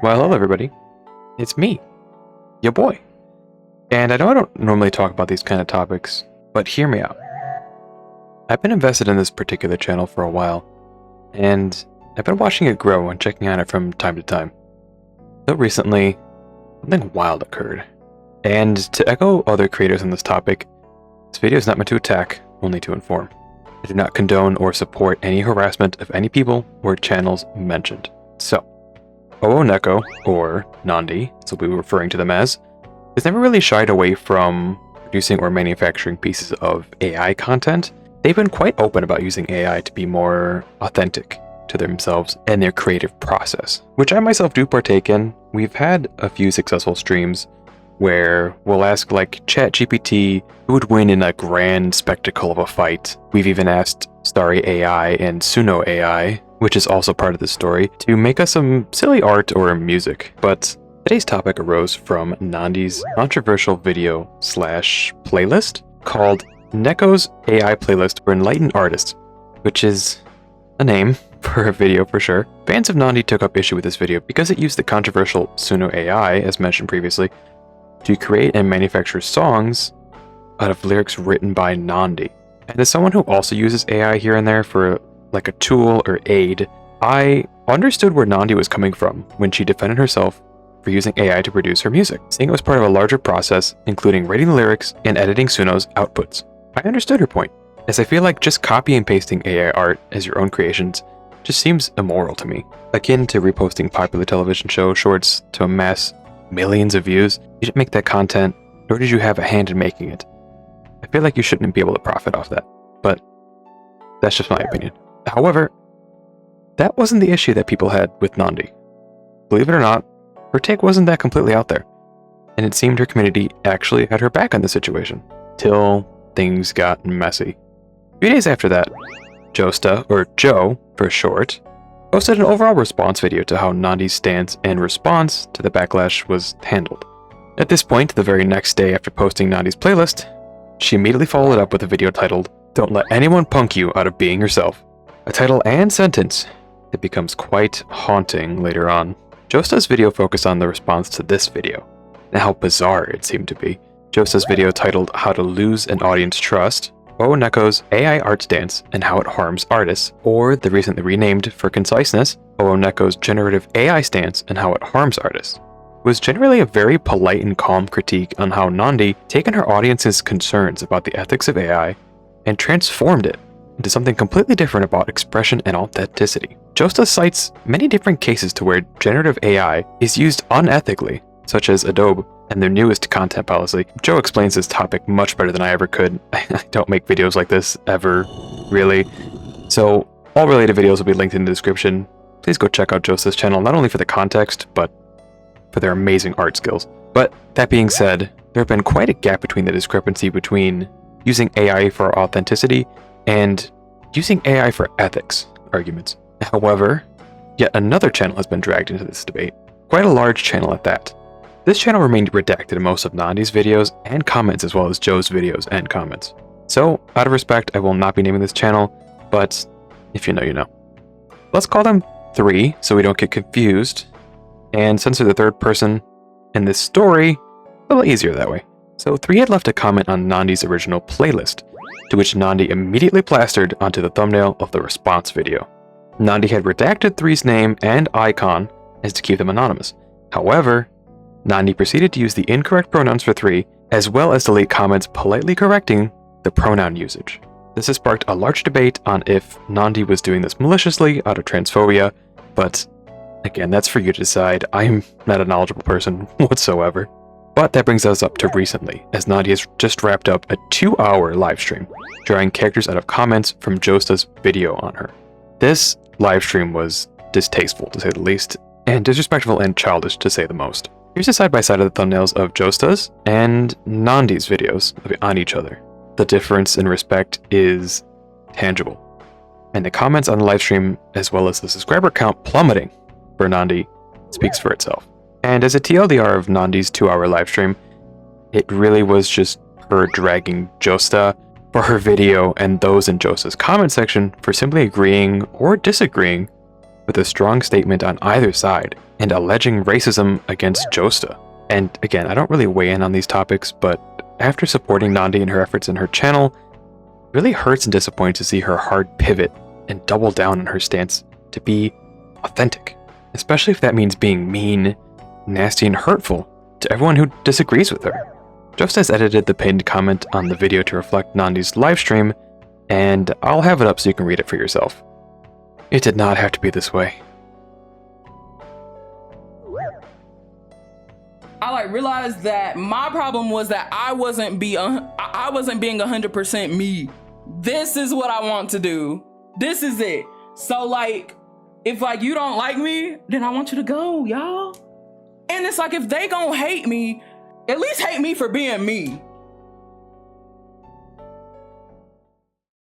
Well, hello everybody. It's me, your boy. And I know I don't normally talk about these kind of topics, but hear me out. I've been invested in this particular channel for a while, and I've been watching it grow and checking on it from time to time. So recently, something wild occurred. And to echo other creators on this topic, this video is not meant to attack, only to inform. I do not condone or support any harassment of any people or channels mentioned. So, OwONekko, or Nandi, so we were referring to them as, has never really shied away from producing or manufacturing pieces of AI content. They've been quite open about using AI to be more authentic to themselves and their creative process, which I myself do partake in. We've had a few successful streams where we'll ask like ChatGPT who would win in a grand spectacle of a fight. We've even asked Starry AI and Suno AI, which is also part of the story, to make us some silly art or music. But today's topic arose from Nandi's controversial video / playlist called Nekko's AI Playlist for Enlightened Artists, which is a name for a video for sure. Fans of Nandi took up issue with this video because it used the controversial Suno AI, as mentioned previously, to create and manufacture songs out of lyrics written by Nandi. And as someone who also uses AI here and there for like a tool or aid, I understood where Nandi was coming from when she defended herself for using AI to produce her music, saying it was part of a larger process, including writing the lyrics and editing Suno's outputs. I understood her point, as I feel like just copy and pasting AI art as your own creations just seems immoral to me. Akin to reposting popular television show shorts to amass millions of views, you didn't make that content, nor did you have a hand in making it. I feel like you shouldn't be able to profit off that, but that's just my opinion. However, that wasn't the issue that people had with Nandi. Believe it or not, her take wasn't that completely out there, and it seemed her community actually had her back on the situation, till things got messy. A few days after that, Josta, or Joe for short, posted an overall response video to how Nandi's stance and response to the backlash was handled. At this point, the very next day after posting Nandi's playlist, she immediately followed it up with a video titled, "Don't Let Anyone Punk You Out of Being Yourself." A title and sentence that becomes quite haunting later on. Josta's video focused on the response to this video, and how bizarre it seemed to be. Josta's video titled How to Lose an Audience Trust, OwONekko's AI art stance and how it harms artists, or the recently renamed for conciseness, OwONekko's generative AI stance and how it harms artists, was generally a very polite and calm critique on how Nandi taken her audience's concerns about the ethics of AI and transformed it into something completely different about expression and authenticity. Josta cites many different cases to where generative AI is used unethically, such as Adobe and their newest content policy. Joe explains this topic much better than I ever could. I don't make videos like this ever, really. So all related videos will be linked in the description. Please go check out Josta's channel, not only for the context, but for their amazing art skills. But that being said, there have been quite a gap between the discrepancy between using AI for authenticity and using AI for ethics arguments. However, yet another channel has been dragged into this debate. Quite a large channel at that. This channel remained redacted in most of Nandi's videos and comments, as well as Joe's videos and comments. So, out of respect, I will not be naming this channel, but if you know, you know. Let's call them 3 so we don't get confused, and censor the third person in this story a little easier that way. So 3 had left a comment on Nandi's original playlist, to which Nandi immediately plastered onto the thumbnail of the response video. Nandi had redacted 3's name and icon as to keep them anonymous. However, Nandi proceeded to use the incorrect pronouns for 3, as well as delete comments politely correcting the pronoun usage. This has sparked a large debate on if Nandi was doing this maliciously out of transphobia, but again, that's for you to decide. I'm not a knowledgeable person whatsoever. But that brings us up to recently, as Nandi has just wrapped up a 2-hour livestream, drawing characters out of comments from Josta's video on her. This livestream was distasteful, to say the least, and disrespectful and childish, to say the most. Here's a side-by-side of the thumbnails of Josta's and Nandi's videos on each other. The difference in respect is tangible, and the comments on the livestream, as well as the subscriber count plummeting for Nandi, speaks for itself. And as a TLDR of Nandi's 2-hour livestream, it really was just her dragging Josta for her video and those in Josta's comment section for simply agreeing or disagreeing with a strong statement on either side and alleging racism against Josta. And again, I don't really weigh in on these topics, but after supporting Nandi in her efforts in her channel, it really hurts and disappoints to see her hard pivot and double down on her stance to be authentic, especially if that means being mean, nasty, and hurtful to everyone who disagrees with her. Josta has edited the pinned comment on the video to reflect Nandi's livestream, and I'll have it up so you can read it for yourself. It did not have to be this way. I realized that my problem was that I wasn't being 100% me. This is what I want to do. This is it. So if you don't like me, then I want you to go, y'all. And it's if they gonna hate me, at least hate me for being me.